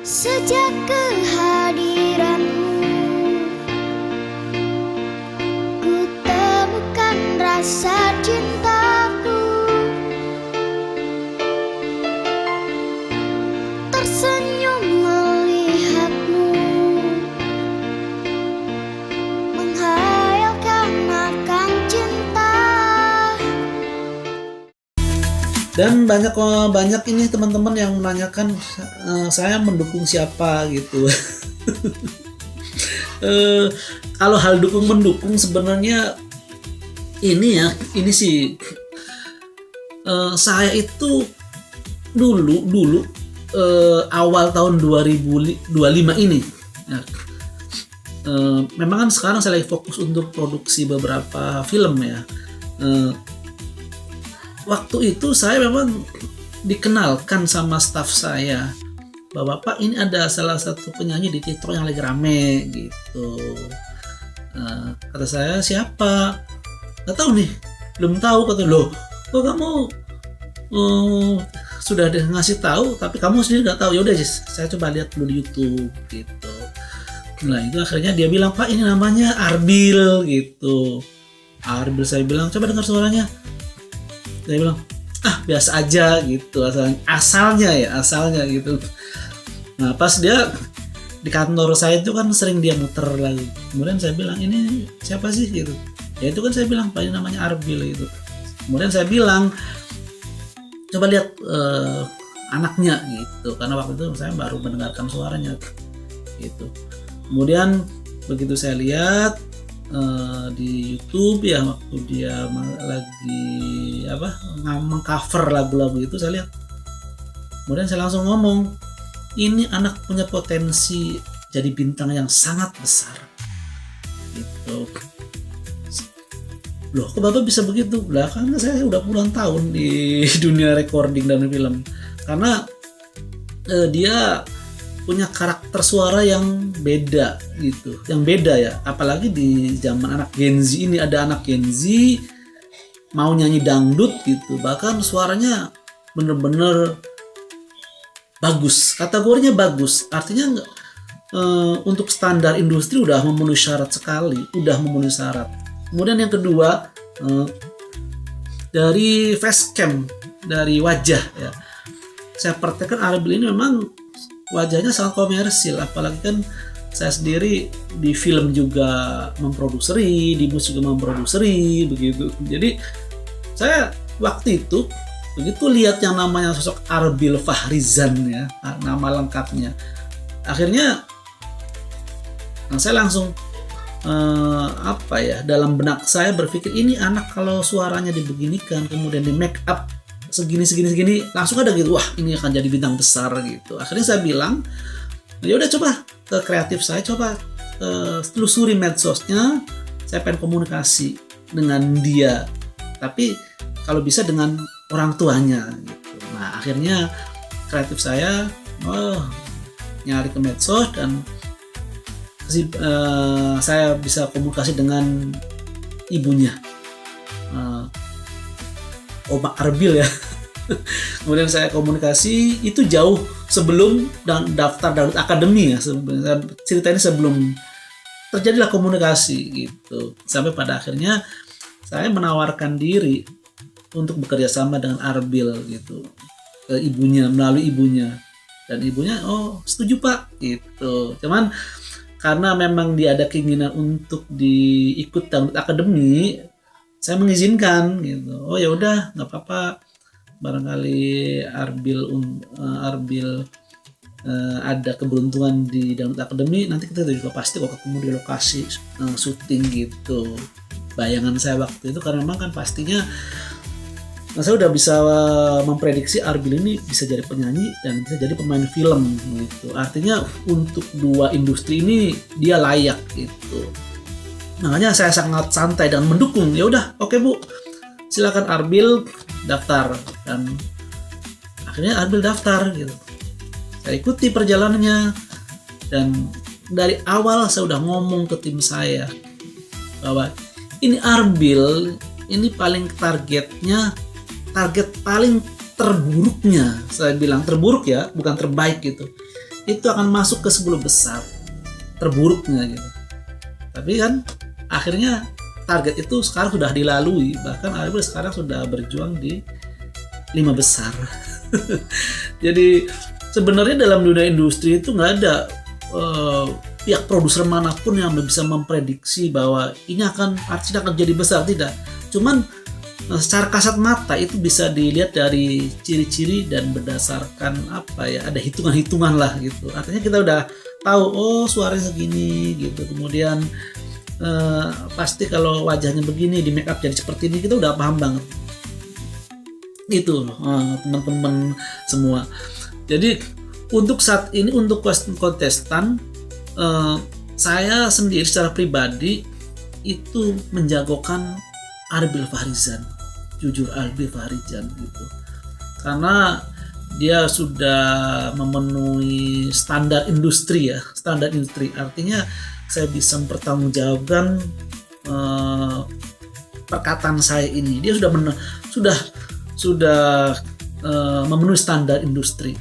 Sejak kehadiranmu, ku temukan rasa cintaku. Tersenyum melihatmu, menghayalkan akan cinta. Dan banyak ini teman-teman yang menanyakan saya mendukung siapa gitu. Kalau hal dukung mendukung sebenarnya ini sih saya itu dulu awal tahun 2025 ini ya, memang kan sekarang saya lagi fokus untuk produksi beberapa film ya. Waktu itu saya memang dikenalkan sama staff saya bahwa Pak, ini ada salah satu penyanyi di TikTok yang lagi rame gitu. Kata saya, siapa? Gak tahu nih, belum tahu. Kata, loh kok kamu sudah ngasih tahu tapi kamu sendiri gak tahu? Ya udah, saya coba lihat dulu di YouTube gitu. Nah itu akhirnya dia bilang, Pak ini namanya Arbil gitu. Arbil, saya bilang coba dengar suaranya. Saya bilang, biasa aja gitu, asalnya gitu. Nah pas dia di kantor saya itu kan sering dia muter lagi. Kemudian saya bilang, ini siapa sih gitu. Ya itu kan saya bilang, Pak ini namanya Arbil gitu. Kemudian saya bilang, coba lihat anaknya gitu, karena waktu itu saya baru mendengarkan suaranya gitu. Kemudian begitu saya lihat di YouTube ya, waktu dia lagi mengcover lagu-lagu itu, saya lihat. Kemudian saya langsung ngomong, ini anak punya potensi jadi bintang yang sangat besar gitu. Loh kok Bapak bisa begitu? Lah karena saya udah puluhan tahun di dunia recording dan film. Karena dia punya karakter suara yang beda gitu, yang beda ya, apalagi di zaman anak Gen Z ini. Ada anak Gen Z mau nyanyi dangdut gitu, bahkan suaranya bener-bener bagus, kategorinya bagus, artinya untuk standar industri udah memenuhi syarat sekali, udah memenuhi syarat. Kemudian yang kedua, dari face cam, dari wajah ya, saya praktekkan Arbil ini memang wajahnya sangat komersil, apalagi kan saya sendiri di film juga memproduseri, di musik juga memproduseri begitu. Jadi saya waktu itu begitu lihat yang namanya sosok Arbil Fahrizan ya, nama lengkapnya, akhirnya saya langsung dalam benak saya berpikir, ini anak kalau suaranya dibeginikan kemudian di make up segini langsung ada gitu, wah ini akan jadi bintang besar gitu. Akhirnya saya bilang, ya udah coba ke kreatif saya, coba telusuri medsosnya, saya pengen komunikasi dengan dia, tapi kalau bisa dengan orang tuanya gitu. Nah akhirnya kreatif saya nyari ke medsos dan saya bisa komunikasi dengan ibunya, Oma Arbil ya. Kemudian saya komunikasi itu jauh sebelum dan daftar Dangdut Akademi ya. Cerita ini sebelum terjadilah komunikasi gitu. Sampai pada akhirnya saya menawarkan diri untuk bekerja sama dengan Arbil gitu ke ibunya, melalui ibunya. Dan ibunya, oh setuju Pak gitu. Cuman karena memang dia ada keinginan untuk diikut Dangdut Akademi, saya mengizinkan gitu. Oh ya udah, nggak apa-apa, barangkali Arbil ada keberuntungan di Dangdut Akademi, nanti kita juga pasti kok ketemu di lokasi syuting gitu. Bayangan saya waktu itu, karena memang kan pastinya saya udah bisa memprediksi Arbil ini bisa jadi penyanyi dan bisa jadi pemain film gitu. Artinya untuk dua industri ini dia layak gitu. Makanya saya sangat santai dan mendukung. Ya udah, oke Bu, silakan Arbil daftar. Dan akhirnya Arbil daftar gitu. Saya ikuti perjalanannya, dan dari awal saya udah ngomong ke tim saya bahwa ini Arbil, ini paling target paling terburuknya, saya bilang terburuk ya, bukan terbaik gitu. itu akan masuk ke 10 besar terburuknya gitu. Tapi kan akhirnya target itu sekarang sudah dilalui, bahkan Arbil sekarang sudah berjuang di 5 besar. Jadi sebenarnya dalam dunia industri itu nggak ada pihak produser manapun yang bisa memprediksi bahwa ini artis akan jadi besar, tidak. Cuman secara kasat mata itu bisa dilihat dari ciri-ciri dan berdasarkan ada hitungan-hitungan lah gitu. Artinya kita udah tahu, oh suaranya segini gitu. Kemudian pasti kalau wajahnya begini di make up jadi seperti ini, kita udah paham banget. Itu teman-teman semua. Jadi untuk saat ini untuk kontestan saya sendiri secara pribadi itu menjagokan Arbil Fahrizan, jujur Arbil Fahrizan gitu, karena dia sudah memenuhi standar industri ya, standar industri. Artinya saya bisa mempertanggungjawabkan perkataan saya ini. Dia sudah memenuhi standar industri.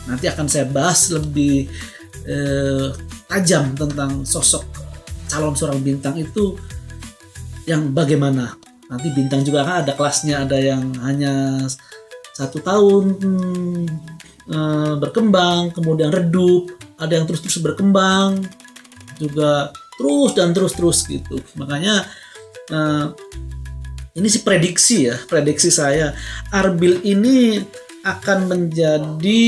Nanti akan saya bahas lebih tajam tentang sosok calon seorang bintang itu yang bagaimana. Nanti bintang juga kan ada kelasnya, ada yang hanya 1 tahun berkembang kemudian redup, ada yang terus berkembang juga terus gitu. Makanya ini sih prediksi saya, Arbil ini akan menjadi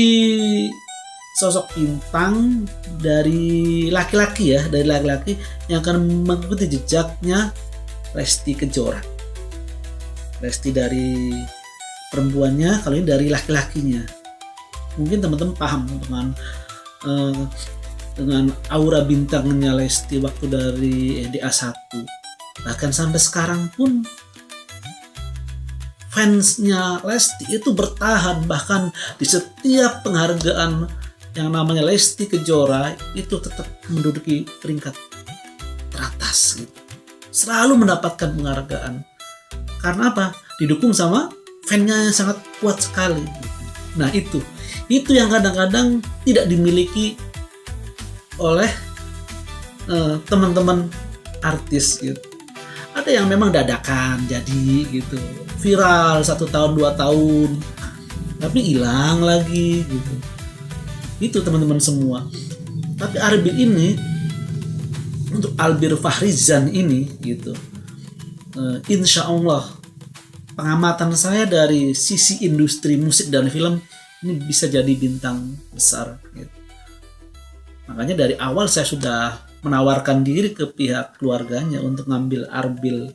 sosok bintang dari laki-laki yang akan mengikuti jejaknya Lesti Kejora. Lesti dari perempuannya, kalau ini dari laki-lakinya. Mungkin teman-teman paham dengan aura bintangnya Lesti waktu dari DA1. Bahkan sampai sekarang pun fansnya Lesti itu bertahan, bahkan di setiap penghargaan yang namanya Lesti Kejora itu tetap menduduki peringkat teratas gitu. Selalu mendapatkan penghargaan. Karena apa? Didukung sama fansnya yang sangat kuat sekali. Nah itu yang kadang-kadang tidak dimiliki oleh teman-teman artis gitu. Ada yang memang dadakan jadi gitu, viral 1 tahun 2 tahun, tapi hilang lagi gitu. Itu teman-teman semua. Tapi Arbil ini, untuk Arbil Fahrizan ini gitu, insya Allah pengamatan saya dari sisi industri musik dan film ini bisa jadi bintang besar gitu. Makanya dari awal saya sudah menawarkan diri ke pihak keluarganya untuk ngambil Arbil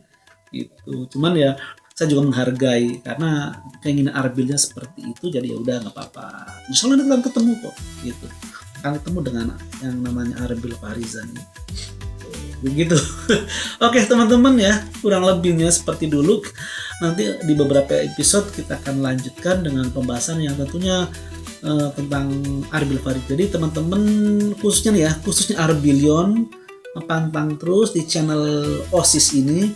gitu. Cuman ya saya juga menghargai karena keinginan Arbilnya seperti itu, jadi ya udah nggak apa-apa. Insya Allah nanti akan ketemu kok gitu. Akan ketemu dengan yang namanya Arbil Fahrizan begitu. Oke teman-teman ya, kurang lebihnya seperti dulu. Nanti di beberapa episode kita akan lanjutkan dengan pembahasan yang tentunya tentang Arbil Fahrizan. Jadi teman-teman khususnya Arbilion pantang terus di channel OSIS ini.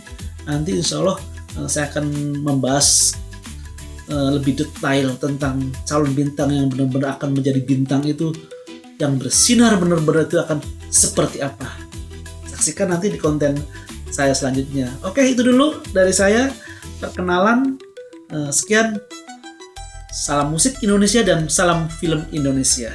Nanti insya Allah saya akan membahas lebih detail tentang calon bintang yang benar-benar akan menjadi bintang itu, yang bersinar benar-benar itu akan seperti apa. Saksikan nanti di konten saya selanjutnya. Oke, itu dulu dari saya perkenalan. Sekian. Salam musik Indonesia dan salam film Indonesia.